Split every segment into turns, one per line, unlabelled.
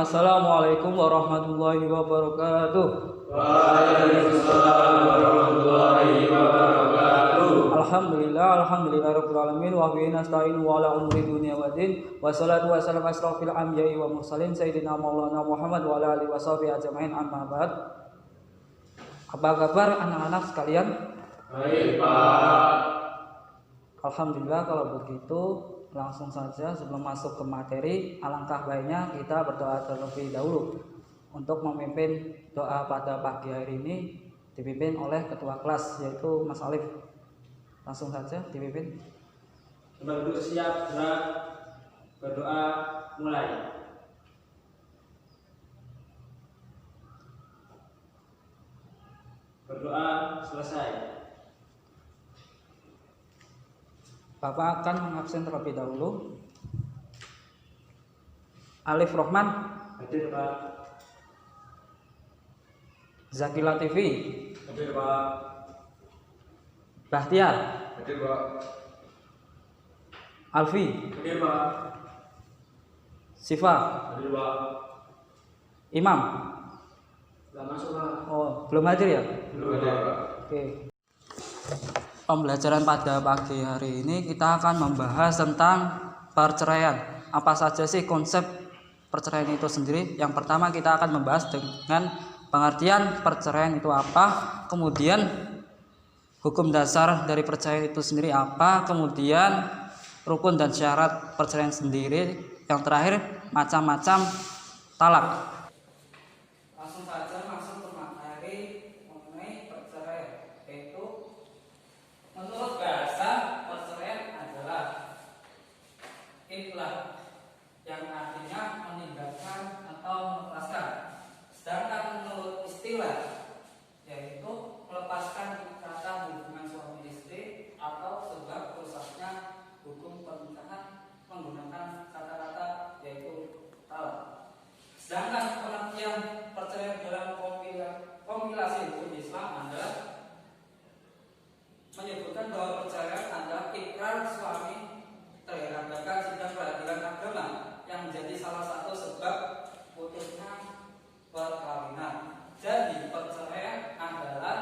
Assalamualaikum warahmatullahi wabarakatuh.
Waalaikumsalam warahmatullahi wabarakatuh.
Alhamdulillah rabbil alamin wa bihi nasta'in wa ala umuri dunya waddin. Wassalatu wassalamu ala asrofil anbiya'i wa mursalin sayyidina maulana Muhammad wa ala alihi washabihi ajmain, amma ba'd. Apa kabar anak-anak sekalian?
Baik, Pak.
Alhamdulillah, kalau begitu langsung saja sebelum masuk ke materi, alangkah baiknya kita berdoa terlebih dahulu. Untuk memimpin doa pada pagi hari ini dipimpin oleh ketua kelas, yaitu Mas Alif. Langsung saja dipimpin.
Berduduk siap, gerak, berdoa, mulai. Berdoa selesai.
Bapak akan mengabsen terlebih dahulu. Alif Rohman,
Hadir, Pak.
Zaki Latifi,
Hadir, Pak.
Bahtiar,
Hadir, Pak.
Alfi,
Hadir, Pak.
Siva,
Hadir, Pak.
Imam.
Sudah masuk, Pak.
Oh, belum hadir ya?
Belum ada, Pak.
Oke. Pembelajaran pada pagi hari ini kita akan membahas tentang perceraian. Apa saja sih konsep perceraian itu sendiri? Yang pertama kita akan membahas dengan pengertian perceraian itu apa, kemudian hukum dasar dari perceraian itu sendiri apa, kemudian rukun dan syarat perceraian sendiri, yang terakhir macam-macam talak. Langsung saja masuk ke materi mengenai perceraian, yaitu menurut bahasa perceraian adalah ikhlas, yang artinya meninggalkan atau melepaskan. Sedangkan menurut istilah, yaitu melepaskan kata hubungan suami istri atau sebab rusaknya hukum pernikahan menggunakan kata-kata yaitu talak. Sedangkan pengertian perceraian dalam kompilasi hukum Islam adalah menyebutkan bahwa perceraian adalah ikrar suami terhadapkan sidang peradilan agama yang menjadi salah satu sebab putusnya perkawinan. Jadi perceraian adalah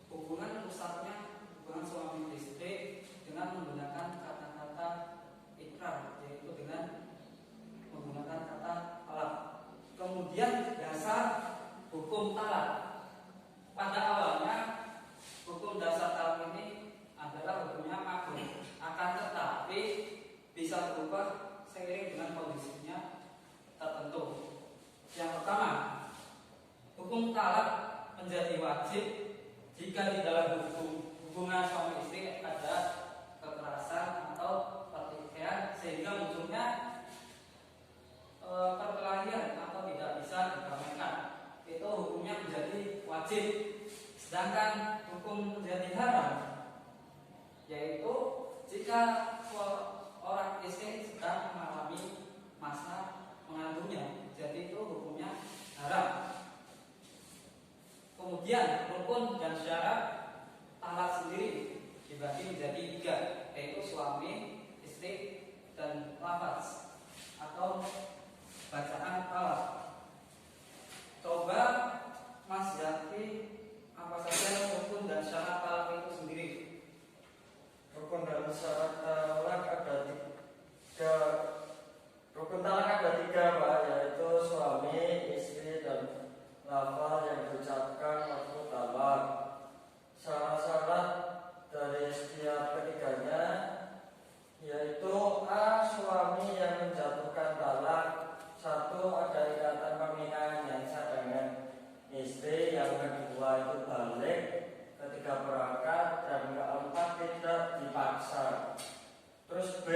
hubungan rusaknya hubungan suami istri dengan menggunakan kata-kata ikrar, yaitu dengan menggunakan kata talak. Kemudian dasar hukum talak. Pada awalnya hukum dasar talak ini adalah hukumnya makruh, akan tetapi bisa berubah seiring dengan kondisinya tertentu. Yang pertama, hukum talak menjadi wajib jika di dalam hubungan suami istri ada kekerasan atau pertikaian sehingga munculnya perkelahian atau tidak bisa didamaikan. Itu hukumnya menjadi wajib. Sedangkan hukum menjadi haram, yaitu jika orang istri sedang mengalami masa mengandungnya, jadi itu hukumnya haram. Kemudian rukun dan syarat talak sendiri dibagi menjadi 3, yaitu suami, istri, dan lafaz atau bacaan talak. Coba Mas Zaki, apa saja rukun dan syarat talak itu sendiri?
Rukun dan syarat talak ada 3. Rukun talak ada 3, Pak, yaitu suami, istri, dan lafaz yang diucapkan waktu talak. Syarat-syarat dari setiap ketiganya yaitu A. Suami yang menjatuhkan talak. 1. Ada ikatan pernikahan yang sah dengan istri. Yang kedua itu balik. Ketiga berangkat. Dan keempat tidak dipaksa. Terus B.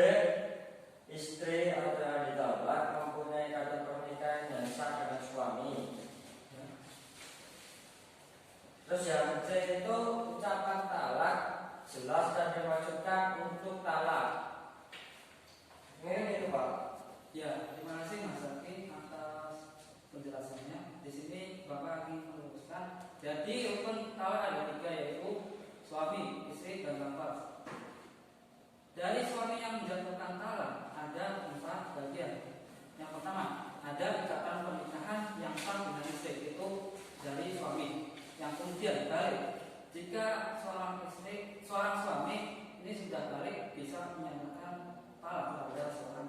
Istri atau yang ditalak mempunyai ikatan pernikahan yang sah dengan suami. Terus yang C itu ucapan talak jelas dan dimaksudkan untuk talak. Ini itu, Pak.
Ya, terima kasih Mas Zaki atas penjelasannya. Di sini Bapak ingin meluruskan. Jadi rukun talak ada 3, yaitu suami, istri, dan lafaz.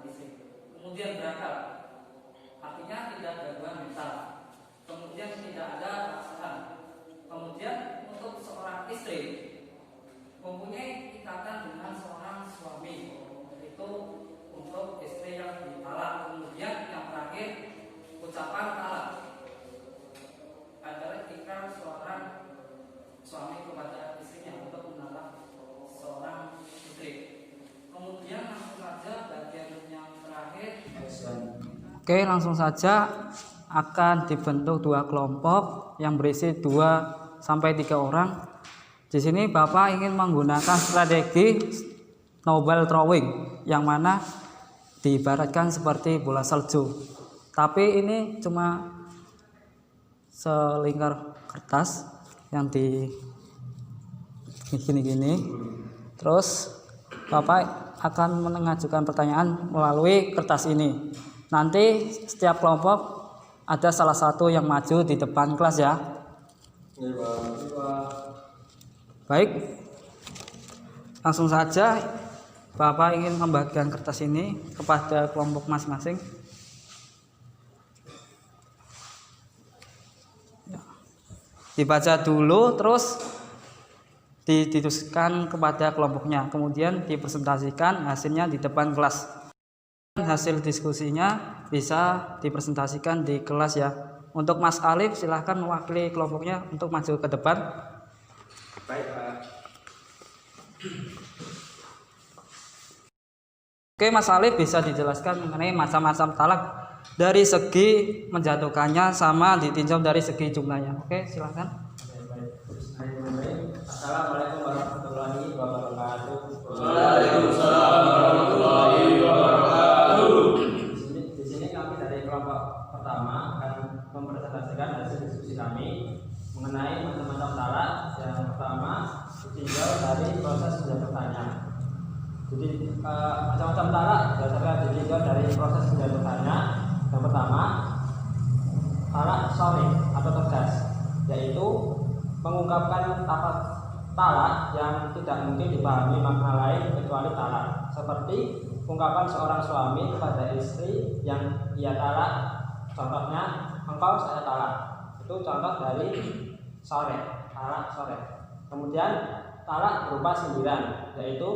istri. Kemudian berakal, artinya tidak ada gangguan mental. Kemudian tidak ada paksaan. Kemudian untuk seorang istri mempunyai ikatan dengan seorang suami, itu untuk istri yang ditalak. Kemudian yang terakhir ucapan talak adalah ikrar seorang suami kepada istrinya untuk mentalak seorang istri. Kemudian langsung saja bagian yang terakhir. Oke, langsung saja akan dibentuk dua kelompok yang berisi 2 sampai 3 orang. Di sini Bapak ingin menggunakan strategi snowball throwing yang mana diibaratkan seperti bola salju. Tapi ini cuma selingkar kertas yang di gini-gini. Terus Bapak akan mengajukan pertanyaan melalui kertas ini. Nanti setiap kelompok ada salah satu yang maju di depan kelas ya. Baik, langsung saja Bapak ingin membagikan kertas ini kepada kelompok masing-masing. Dibaca dulu, terus dituliskan kepada kelompoknya, kemudian dipresentasikan hasilnya di depan kelas. Hasil diskusinya bisa dipresentasikan di kelas ya. Untuk Mas Alif silahkan mewakili kelompoknya untuk maju ke depan.
Baik, Pak.
Oke, Mas Alif bisa dijelaskan mengenai macam-macam talak dari segi menjatuhkannya sama ditinjau dari segi jumlahnya. Oke, silahkan.
Assalamualaikum warahmatullahi wabarakatuh.
Waalaikumsalam warahmatullahi wabarakatuh.
Di sini kami dari kelompok pertama akan mempresentasikan hasil diskusi kami mengenai macam-macam talak. Yang pertama ditinjau dari proses penjatuhannya. Jadi macam-macam talak berdasarkan ditinjau dari proses penjatuhannya. Yang pertama talak sharih atau tegas, yaitu mengungkapkan talak yang tidak mungkin dipahami makna lain kecuali talak, seperti ungkapan seorang suami kepada istri yang ia talak. Contohnya, engkau saya talak. Itu contoh dari sharih, talak sharih. Kemudian talak berupa sindiran, yaitu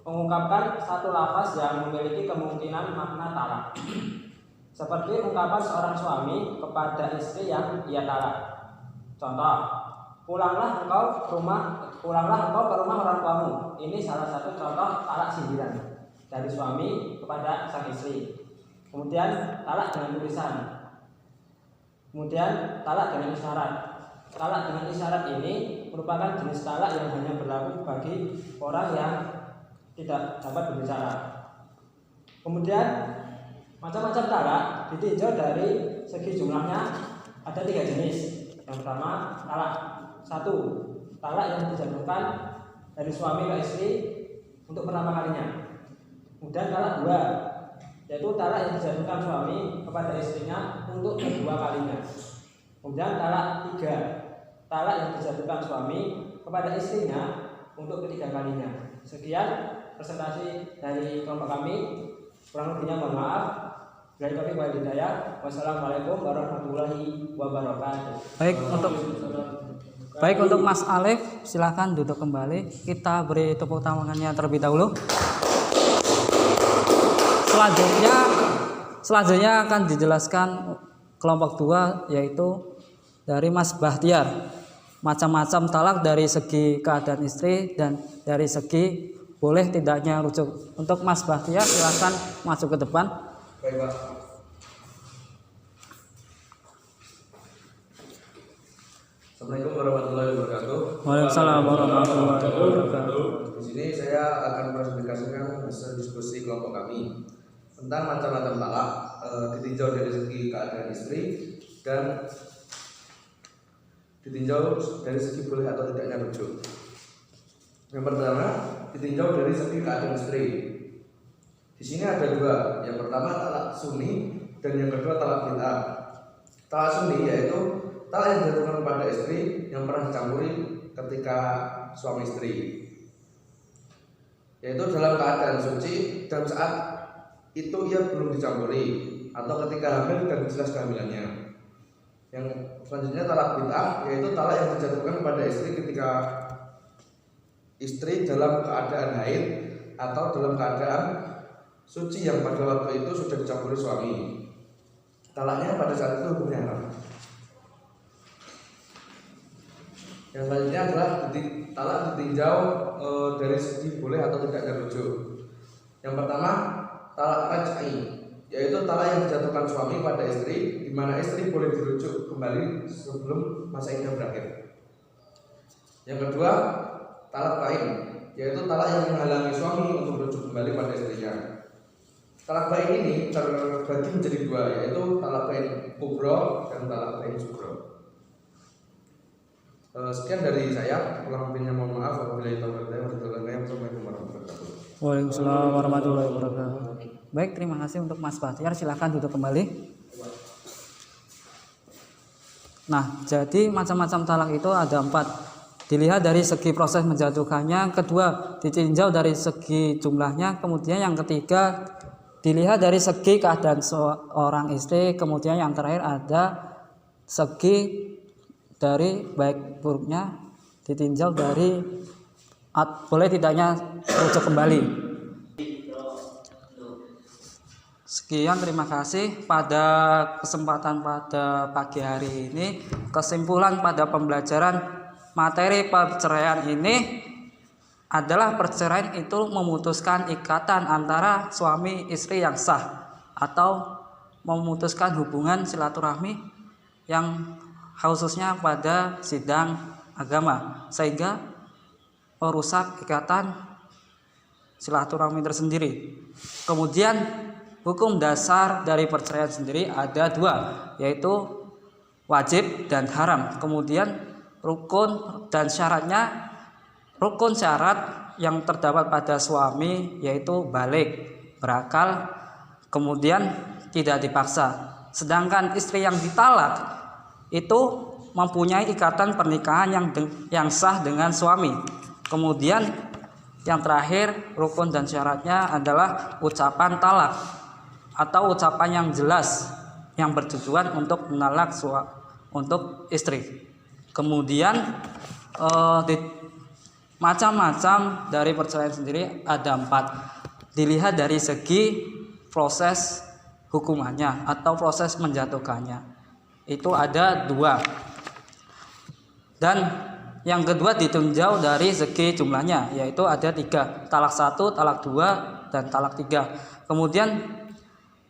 mengungkapkan satu lafaz yang memiliki kemungkinan makna talak, seperti ungkapan seorang suami kepada istri yang ia talak. Contoh, pulanglah engkau ke rumah orang tuamu. Ini salah satu contoh talak sindiran dari suami kepada sang istri. Kemudian talak dengan tulisan. Kemudian talak dengan isyarat. Talak dengan isyarat ini merupakan jenis talak yang hanya berlaku bagi orang yang tidak dapat berbicara. Kemudian macam-macam talak ditinjau dari segi jumlahnya ada 3 jenis. Yang pertama talak 1, talak yang dijatuhkan dari suami ke istri untuk pertama kalinya. Kemudian talak 2, yaitu talak yang dijatuhkan suami kepada istrinya untuk kedua kalinya. Kemudian talak 3, talak yang dijatuhkan suami kepada istrinya untuk ketiga kalinya. Sekian presentasi dari kelompok kami. Kurang lebihnya mohon maaf. Dari kami wal hidayah. Wassalamualaikum warahmatullahi wabarakatuh.
Baik, untuk Mas Alif silahkan duduk kembali. Kita beri tepuk tangannya terlebih dahulu. Selanjutnya akan dijelaskan kelompok 2, yaitu dari Mas Bahtiar. Macam-macam talak dari segi keadaan istri dan dari segi boleh tidaknya rujuk. Untuk Mas Bahtiar silahkan masuk ke depan.
Baik, Pak. Assalamualaikum warahmatullahi wabarakatuh.
Waalaikumsalam warahmatullahi wabarakatuh.
Di sini saya akan presentasikan hasil diskusi kelompok kami tentang macam-macam talak ditinjau dari segi keadaan istri dan ditinjau dari segi boleh atau tidaknya rujuk. Yang pertama ditinjau dari segi keadaan istri. Di sini ada 2. Yang pertama talak sunni dan yang kedua talak bid'ah. Talak sunni yaitu talak yang dijatuhkan kepada istri yang pernah dicampuri ketika suami istri, yaitu dalam keadaan suci dan saat itu ia belum dicampuri, atau ketika hamil dan jelas kehamilannya. Yang selanjutnya talak bid'ah, yaitu talak yang dijatuhkan kepada istri ketika istri dalam keadaan haid atau dalam keadaan suci yang pada waktu itu sudah dicampuri suami. Talaknya pada saat itu hukumnya haram. Yang selanjutnya adalah talak ditinjau dari segi boleh atau tidaknya rujuk. Yang pertama, talak raj'i, yaitu talak yang dijatuhkan suami pada istri, di mana istri boleh dirujuk kembali sebelum masa iddah berakhir. Yang kedua, talak bain, yaitu talak yang menghalangi suami untuk merujuk kembali pada istrinya. Talak bain ini terbagi menjadi dua, yaitu talak bain kubro dan talak bain sugro. Sekian dari saya, kurang lebihnya mohon maaf. Wassalamualaikum warahmatullahi wabarakatuh.
Waalaikumsalam warahmatullahi wabarakatuh. Baik, terima kasih untuk Mas Bahtiar. Silakan duduk kembali. Nah, jadi macam-macam talak itu ada 4. Dilihat dari segi proses menjatuhkannya. Kedua, ditinjau dari segi jumlahnya. Kemudian yang ketiga, dilihat dari segi keadaan seorang istri. Kemudian yang terakhir ada segi dari baik buruknya, ditinjau dari boleh tidaknya rujuk kembali. Sekian, terima kasih. Pada kesempatan pada pagi hari ini, kesimpulan pada pembelajaran materi perceraian ini adalah perceraian itu memutuskan ikatan antara suami istri yang sah atau memutuskan hubungan silaturahmi yang khususnya pada sidang agama, sehingga merusak ikatan silaturahmi tersendiri. Kemudian hukum dasar dari perceraian sendiri ada 2, yaitu wajib dan haram. Kemudian rukun dan syaratnya, rukun syarat yang terdapat pada suami yaitu balik, berakal, kemudian tidak dipaksa. Sedangkan istri yang ditalak itu mempunyai ikatan pernikahan yang sah dengan suami. Kemudian yang terakhir, rukun dan syaratnya adalah ucapan talak atau ucapan yang jelas yang bertujuan untuk mentalak untuk istri. Kemudian macam-macam dari perceraian sendiri ada 4. Dilihat dari segi proses hukumannya atau proses menjatuhkannya, itu ada 2. Dan yang kedua ditinjau dari segi jumlahnya, yaitu ada 3, talak 1, talak 2, dan talak 3. Kemudian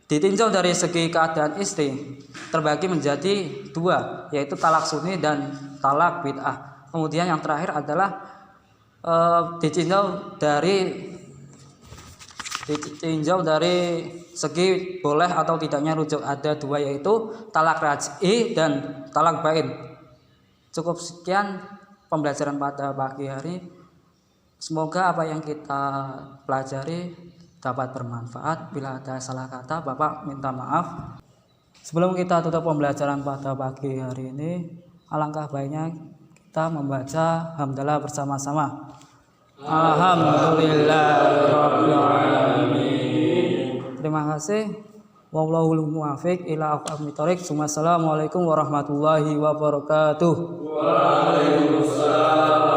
ditinjau dari segi keadaan istri, terbagi menjadi 2, yaitu talak sunni dan talak bid'ah. Kemudian yang terakhir adalah ditinjau dari segi boleh atau tidaknya rujuk, ada 2, yaitu talak raj'i dan talak bain. Cukup sekian pembelajaran pada pagi hari. Semoga apa yang kita pelajari dapat bermanfaat. Bila ada salah kata, Bapak minta maaf. Sebelum kita tutup pembelajaran pada pagi hari ini, alangkah baiknya kita membaca hamdalah bersama-sama. Alhamdulillahirabbil alamin. Terima kasih. Wallahul muwaffiq ila aqwamit thoriq. Assalamualaikum warahmatullahi wabarakatuh.
Waalaikumsalam.